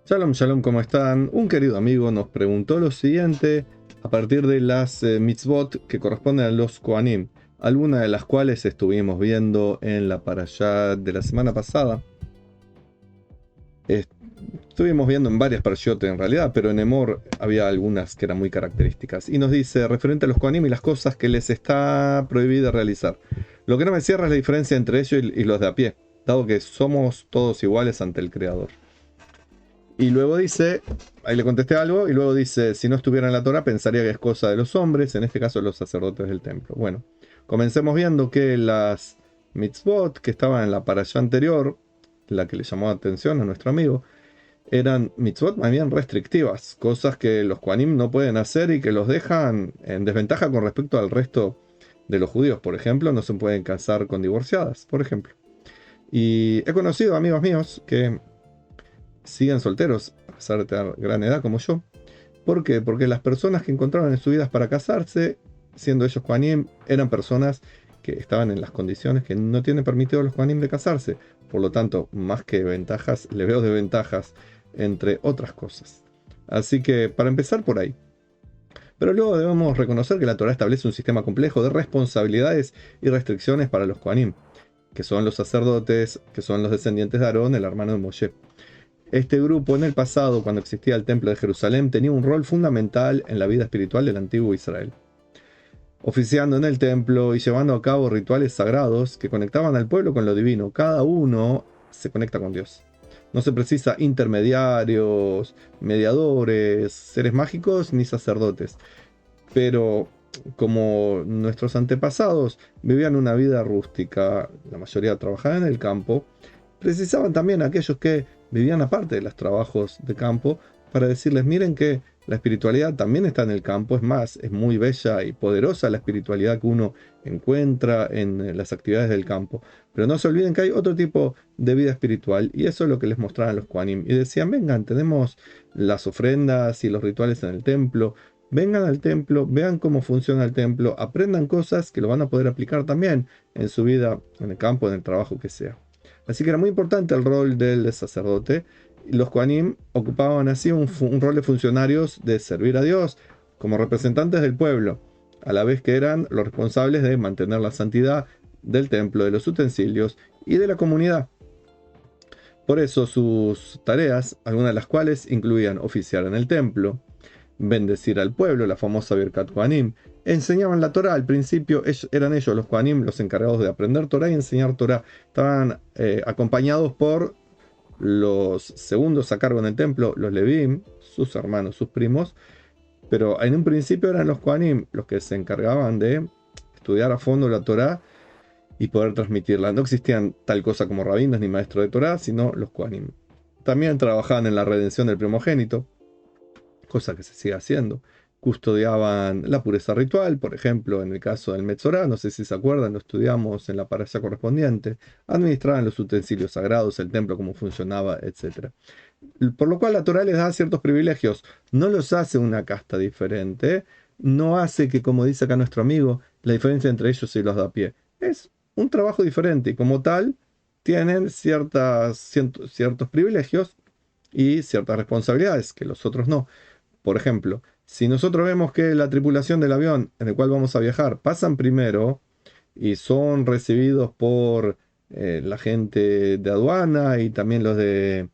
Shalom, shalom, ¿cómo están? Un querido amigo nos preguntó lo siguiente a partir de las mitzvot que corresponden a los Kohanim, algunas de las cuales estuvimos viendo en la parashá de la semana pasada. Estuvimos viendo en varias parashot en realidad, pero en Emor había algunas que eran muy características. Y nos dice, referente a los Kohanim y las cosas que les está prohibido realizar. Lo que no me cierra es la diferencia entre ellos y los de a pie, dado que somos todos iguales ante el Creador. Y luego dice, ahí le contesté algo, y luego dice, si no estuviera en la Torah pensaría que es cosa de los hombres, en este caso los sacerdotes del templo. Bueno, comencemos viendo que las mitzvot que estaban en la parashá anterior, la que le llamó la atención a nuestro amigo, eran mitzvot más bien restrictivas, cosas que los Kohanim no pueden hacer y que los dejan en desventaja con respecto al resto de los judíos. Por ejemplo, no se pueden casar con divorciadas, por ejemplo. Y he conocido amigos míos que siguen solteros, a pesar de tener gran edad como yo. ¿Por qué? Porque las personas que encontraron en sus vidas para casarse, siendo ellos Kohanim, eran personas que estaban en las condiciones que no tienen permitido los Kohanim de casarse. Por lo tanto, más que ventajas, le veo desventajas, entre otras cosas. Así que, para empezar por ahí. Pero luego debemos reconocer que la Torah establece un sistema complejo de responsabilidades y restricciones para los Kohanim, que son los sacerdotes, que son los descendientes de Aarón, el hermano de Moshe. Este grupo en el pasado, cuando existía el Templo de Jerusalén, tenía un rol fundamental en la vida espiritual del antiguo Israel, oficiando en el templo y llevando a cabo rituales sagrados que conectaban al pueblo con lo divino. Cada uno se conecta con Dios. No se precisa intermediarios, mediadores, seres mágicos ni sacerdotes. Pero como nuestros antepasados vivían una vida rústica, la mayoría trabajaban en el campo, precisaban también a aquellos que vivían aparte de los trabajos de campo para decirles, miren que la espiritualidad también está en el campo, es más, es muy bella y poderosa la espiritualidad que uno encuentra en las actividades del campo. Pero no se olviden que hay otro tipo de vida espiritual y eso es lo que les mostraban los Kohanim. Y decían, vengan, tenemos las ofrendas y los rituales en el templo, vengan al templo, vean cómo funciona el templo, aprendan cosas que lo van a poder aplicar también en su vida, en el campo, en el trabajo que sea. Así que era muy importante el rol del sacerdote. Los Kohanim ocupaban así un rol de funcionarios de servir a Dios como representantes del pueblo, a la vez que eran los responsables de mantener la santidad del templo, de los utensilios y de la comunidad. Por eso sus tareas, algunas de las cuales incluían oficiar en el templo, bendecir al pueblo, la famosa Birkat Kohanim, enseñaban la Torah. Al principio eran ellos, los Kohanim, los encargados de aprender Torah y enseñar Torah. Estaban acompañados por los segundos a cargo en el templo, los Levim, sus hermanos, sus primos, pero en un principio eran los Kohanim los que se encargaban de estudiar a fondo la Torah y poder transmitirla. No existían tal cosa como rabinos ni maestros de Torah, sino los Kohanim. También trabajaban en la redención del primogénito, cosa que se sigue haciendo. Custodiaban la pureza ritual, por ejemplo, en el caso del Metzorá, no sé si se acuerdan, lo estudiamos en la parasha correspondiente. Administraban los utensilios sagrados, el templo, cómo funcionaba, etc. Por lo cual la Torá les da ciertos privilegios. No los hace una casta diferente, no hace que, como dice acá nuestro amigo, la diferencia entre ellos y los de a pie. Es un trabajo diferente y como tal tienen ciertos privilegios y ciertas responsabilidades que los otros no. Por ejemplo, si nosotros vemos que la tripulación del avión en el cual vamos a viajar pasan primero y son recibidos por la gente de aduana y también los de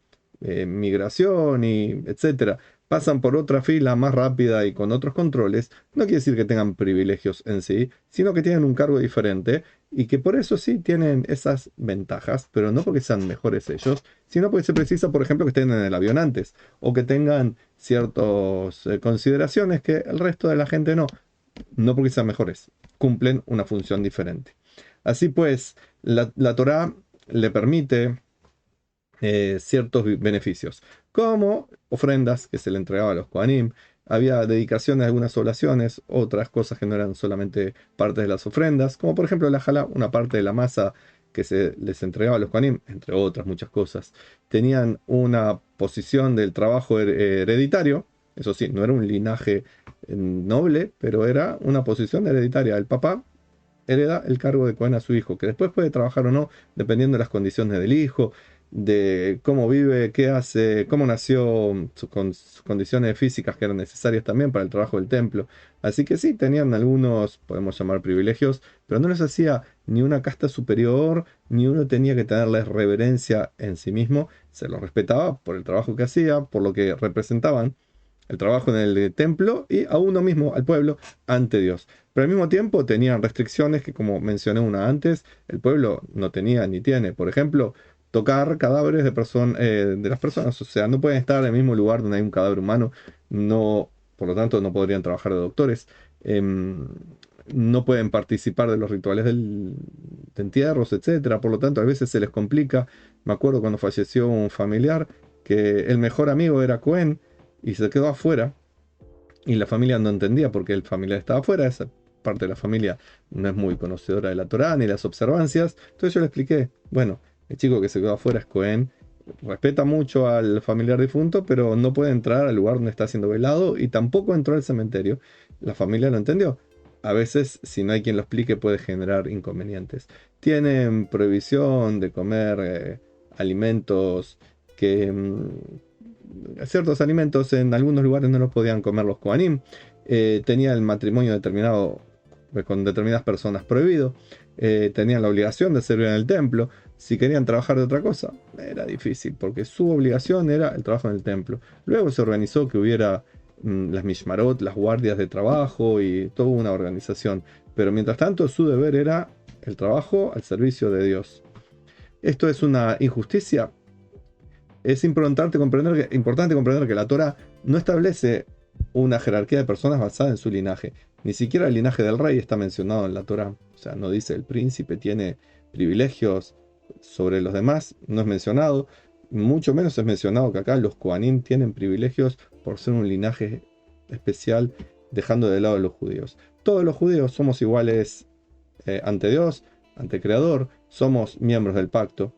migración y etcétera, pasan por otra fila más rápida y con otros controles, no quiere decir que tengan privilegios en sí, sino que tienen un cargo diferente y que por eso sí tienen esas ventajas, pero no porque sean mejores ellos, sino porque se precisa, por ejemplo, que estén en el avión antes o que tengan ciertas consideraciones que el resto de la gente no, no porque sean mejores, cumplen una función diferente. Así pues, la Torá le permite ciertos beneficios, como ofrendas que se le entregaba a los Kohanim. Había dedicaciones a algunas oblaciones, otras cosas que no eran solamente partes de las ofrendas, como por ejemplo la jalá, una parte de la masa que se les entregaba a los Kohanim, entre otras muchas cosas. Tenían una posición del trabajo hereditario, eso sí, no era un linaje noble, pero era una posición hereditaria. El papá hereda el cargo de Cohen a su hijo, que después puede trabajar o no, dependiendo de las condiciones del hijo. de cómo vive, qué hace, cómo nació, con sus condiciones físicas que eran necesarias también para el trabajo del templo. Así que sí, tenían algunos, podemos llamar privilegios, pero no les hacía ni una casta superior, ni uno tenía que tenerles reverencia en sí mismo. Se los respetaba por el trabajo que hacía, por lo que representaban el trabajo en el templo y a uno mismo, al pueblo, ante Dios. Pero al mismo tiempo tenían restricciones que, como mencioné una antes, el pueblo no tenía ni tiene. Por ejemplo, tocar cadáveres de las personas. O sea, no pueden estar en el mismo lugar donde hay un cadáver humano. No, por lo tanto, no podrían trabajar de doctores. No pueden participar de los rituales de entierros, etcétera. Por lo tanto, a veces se les complica. Me acuerdo cuando falleció un familiar que el mejor amigo era Cohen y se quedó afuera y la familia no entendía por qué el familiar estaba afuera. Esa parte de la familia no es muy conocedora de la Torá ni las observancias. Entonces yo le expliqué, bueno, el chico que se quedó afuera es Cohen, respeta mucho al familiar difunto, pero no puede entrar al lugar donde está siendo velado y tampoco entró al cementerio. La familia lo entendió. A veces, si no hay quien lo explique, puede generar inconvenientes. Tienen prohibición de comer alimentos que ciertos alimentos en algunos lugares no los podían comer los Kohanim. Tenía el matrimonio determinado con determinadas personas prohibido. Tenían la obligación de servir en el templo. Si querían trabajar de otra cosa, era difícil, porque su obligación era el trabajo en el templo. Luego se organizó que hubiera las mishmarot, las guardias de trabajo y toda una organización. Pero mientras tanto, su deber era el trabajo al servicio de Dios. ¿Esto es una injusticia? Es importante comprender que la Torá no establece una jerarquía de personas basada en su linaje. Ni siquiera el linaje del rey está mencionado en la Torá. O sea, no dice el príncipe tiene privilegios sobre los demás, no es mencionado. Mucho menos es mencionado que acá los Kohanim tienen privilegios por ser un linaje especial, dejando de lado a los judíos. Todos los judíos somos iguales ante Dios, ante el Creador, somos miembros del pacto.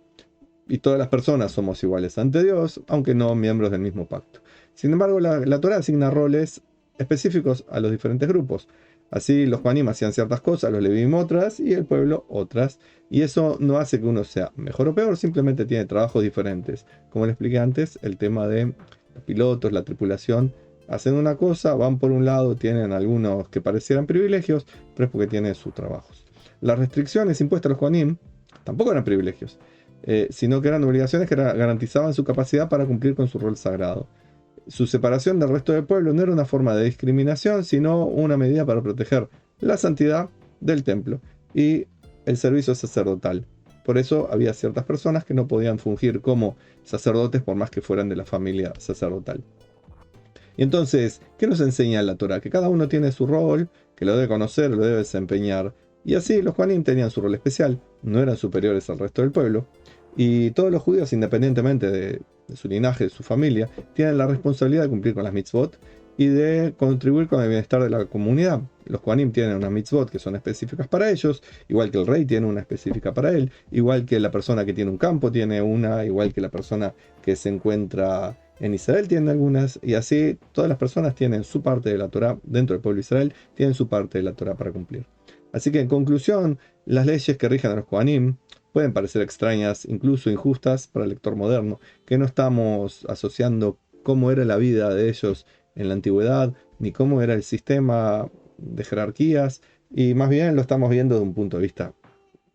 Y todas las personas somos iguales ante Dios, aunque no miembros del mismo pacto. Sin embargo, la Torá asigna roles específicos a los diferentes grupos. Así los Kohanim hacían ciertas cosas, los Levíim otras y el pueblo otras. Y eso no hace que uno sea mejor o peor, simplemente tiene trabajos diferentes. Como les expliqué antes, el tema de los pilotos, la tripulación, hacen una cosa, van por un lado, tienen algunos que parecieran privilegios, pero es porque tienen sus trabajos. Las restricciones impuestas a los Kohanim tampoco eran privilegios. Sino que eran obligaciones que garantizaban su capacidad para cumplir con su rol sagrado. Su separación del resto del pueblo no era una forma de discriminación, sino una medida para proteger la santidad del templo y el servicio sacerdotal. Por eso había ciertas personas que no podían fungir como sacerdotes por más que fueran de la familia sacerdotal. Y entonces, ¿qué nos enseña la Torá? Que cada uno tiene su rol, que lo debe conocer, lo debe desempeñar. Y así los Kohanim tenían su rol especial, no eran superiores al resto del pueblo. Y todos los judíos, independientemente de su linaje, de su familia, tienen la responsabilidad de cumplir con las mitzvot y de contribuir con el bienestar de la comunidad. Los Kohanim tienen unas mitzvot que son específicas para ellos, igual que el rey tiene una específica para él, igual que la persona que tiene un campo tiene una, igual que la persona que se encuentra en Israel tiene algunas, y así todas las personas tienen su parte de la Torá dentro del pueblo de Israel, tienen su parte de la Torá para cumplir. Así que en conclusión, las leyes que rigen a los Kohanim pueden parecer extrañas, incluso injustas para el lector moderno, que no estamos asociando cómo era la vida de ellos en la antigüedad, ni cómo era el sistema de jerarquías, y más bien lo estamos viendo de un punto de vista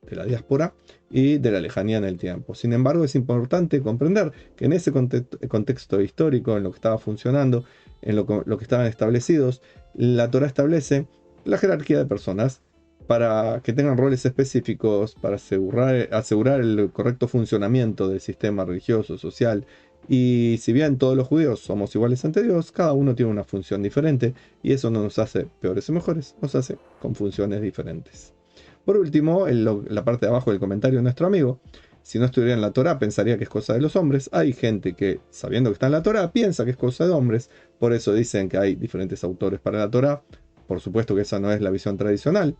de la diáspora y de la lejanía en el tiempo. Sin embargo, es importante comprender que en ese contexto histórico, en lo que estaba funcionando, en lo que estaban establecidos, la Torá establece la jerarquía de personas para que tengan roles específicos, para asegurar el correcto funcionamiento del sistema religioso, social. Y si bien todos los judíos somos iguales ante Dios, cada uno tiene una función diferente, y eso no nos hace peores o mejores, nos hace con funciones diferentes. Por último, en la parte de abajo del comentario de nuestro amigo, si no estuviera en la Torá, pensaría que es cosa de los hombres. Hay gente que, sabiendo que está en la Torá, piensa que es cosa de hombres. Por eso dicen que hay diferentes autores para la Torá. Por supuesto que esa no es la visión tradicional.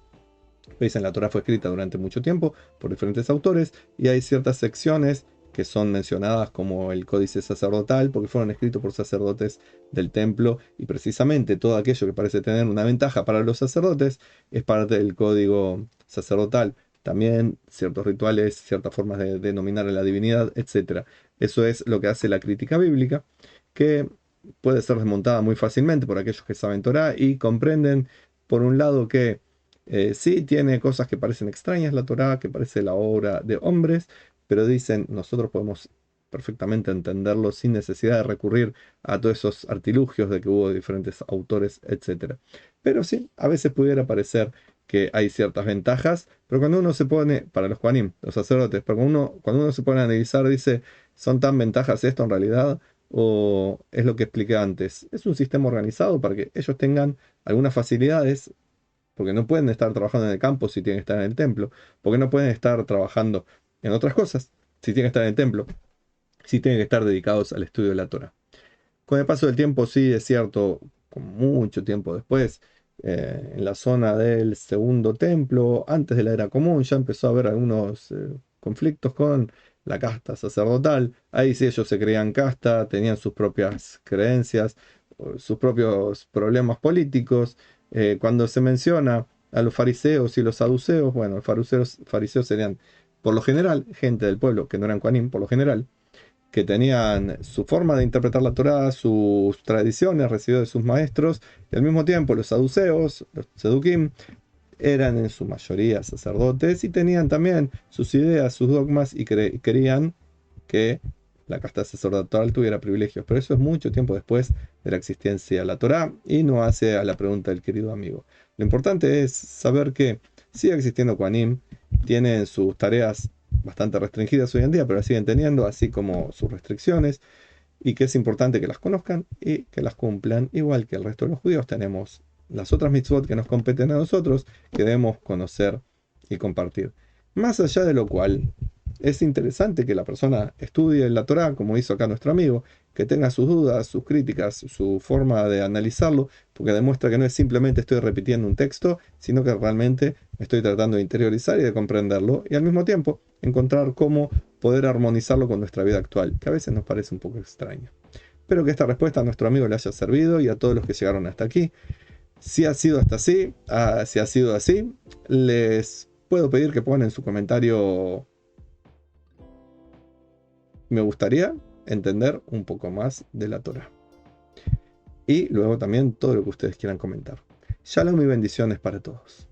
Dicen la Torá fue escrita durante mucho tiempo por diferentes autores y hay ciertas secciones que son mencionadas como el códice sacerdotal porque fueron escritos por sacerdotes del templo, y precisamente todo aquello que parece tener una ventaja para los sacerdotes es parte del código sacerdotal también ciertos rituales, ciertas formas de denominar a la divinidad, etc. Eso es lo que hace la crítica bíblica, que puede ser desmontada muy fácilmente por aquellos que saben Torá y comprenden, por un lado, que sí tiene cosas que parecen extrañas la Torá, que parece la obra de hombres, pero dicen, nosotros podemos perfectamente entenderlo sin necesidad de recurrir a todos esos artilugios de que hubo diferentes autores, etc. Pero sí, a veces pudiera parecer que hay ciertas ventajas, pero cuando uno se pone, para los Juanim, los sacerdotes, pero cuando uno se pone a analizar, dice, ¿son tan ventajas esto en realidad? ¿O es lo que expliqué antes? Es un sistema organizado para que ellos tengan algunas facilidades, porque no pueden estar trabajando en el campo si tienen que estar en el templo, porque no pueden estar trabajando en otras cosas si tienen que estar en el templo, si tienen que estar dedicados al estudio de la Torah. Con el paso del tiempo, sí, es cierto, con mucho tiempo después, en la zona del segundo templo, antes de la era común, ya empezó a haber algunos conflictos con la casta sacerdotal. Ahí sí ellos se creían casta, tenían sus propias creencias, sus propios problemas políticos. Cuando se menciona a los fariseos y los saduceos, bueno, los fariseos serían, por lo general, gente del pueblo que no eran Kohanim, por lo general, que tenían su forma de interpretar la Torá, sus tradiciones recibidas de sus maestros, y al mismo tiempo los saduceos, los sedukim, eran en su mayoría sacerdotes y tenían también sus ideas, sus dogmas y creían que la casta sacerdotal tuviera privilegios. Pero eso es mucho tiempo después de la existencia de la Torá y no hace a la pregunta del querido amigo. Lo importante es saber que sigue existiendo Kohanim, tienen sus tareas bastante restringidas hoy en día, pero las siguen teniendo, así como sus restricciones, y que es importante que las conozcan y que las cumplan, igual que el resto de los judíos tenemos las otras mitzvot que nos competen a nosotros, que debemos conocer y compartir. Más allá de lo cual, es interesante que la persona estudie la Torá, como hizo acá nuestro amigo, que tenga sus dudas, sus críticas, su forma de analizarlo, porque demuestra que no es simplemente estoy repitiendo un texto, sino que realmente estoy tratando de interiorizar y de comprenderlo, y al mismo tiempo encontrar cómo poder armonizarlo con nuestra vida actual, que a veces nos parece un poco extraño. Espero que esta respuesta a nuestro amigo le haya servido y a todos los que llegaron hasta aquí. Si ha sido hasta así, si ha sido así, les puedo pedir que pongan en su comentario: me gustaría entender un poco más de la Torah. Y luego también todo lo que ustedes quieran comentar. Shalom y bendiciones para todos.